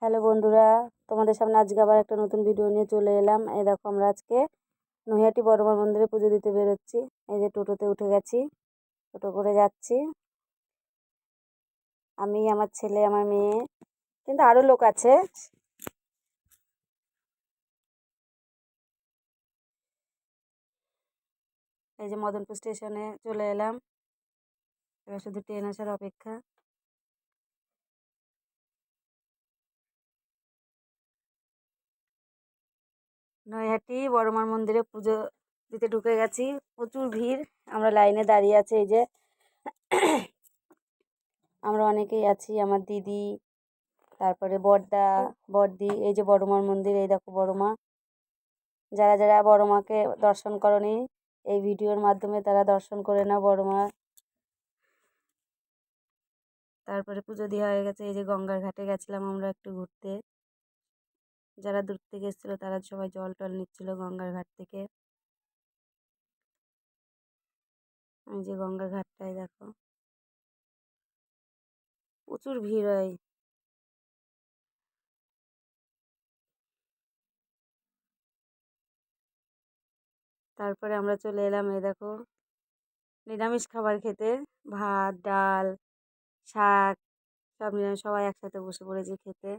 Hello বন্ধুরা, তোমাদের সামনে আজকে আবার একটা নতুন ভিডিও নিয়ে চলে এলাম। এই দেখো, আমরা আজকে নৈহাটি বড়মার মন্দিরে পুজো দিতে বেরোচ্ছি। এই যে টোটোতে উঠে গেছি, টোটো করে যাচ্ছি। আমি, আমার ছেলে, আমার মেয়ে, কিন্তু আরও লোক আছে। এই যে মদনপুর স্টেশনে চলে এলাম, এবার শুধু ট্রেন আসার অপেক্ষা। নৈহাটি বড়মার মন্দিরে পুজো দিতে ঢুকে গেছি, প্রচুর ভিড়। আমরা লাইনে দাঁড়িয়ে আছি। এই যে আমরা অনেকেই আছি, আমার দিদি, তারপরে বড়দা, বড়দি। এই যে বড়মার মন্দির, এই দেখো বড়মা। যারা যারা বড়মাকে দর্শন করনি, এই ভিডিওর মাধ্যমে তারা দর্শন করে নাও বড়মা। তারপরে পুজো দেওয়া হয়ে গেছে। এই যে গঙ্গার ঘাটে গেছিলাম আমরা একটু ঘুরতে। যারা দূর থেকে এসেছিলো তারা সবাই জল টল নিচ্ছিল গঙ্গার ঘাট থেকে। এই যে গঙ্গার ঘাটটায় দেখো প্রচুর ভিড় হয়। তারপরে আমরা চলে এলাম, এই দেখো, নিরামিষ খাবার খেতে। ভাত, ডাল, শাক, সব নিরামিষ, সবাই একসাথে বসে পড়েছি খেতে।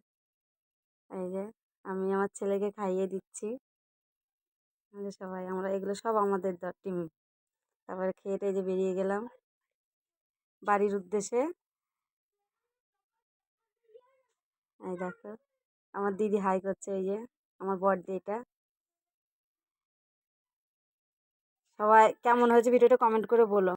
এই যে আমি আমার ছেলেকে খাইয়ে দিচ্ছি। সবাই আমরা, এগুলো সব আমাদের টিম। তারপরে খেয়ে টেয়ে যে বেরিয়ে গেলাম বাড়ির উদ্দেশ্যে। এই দেখো, আমার দিদি হাই করছে। এই যে আমার বড়দি। এটা সবাই কেমন হয়েছে ভিডিওটা কমেন্ট করে বলো।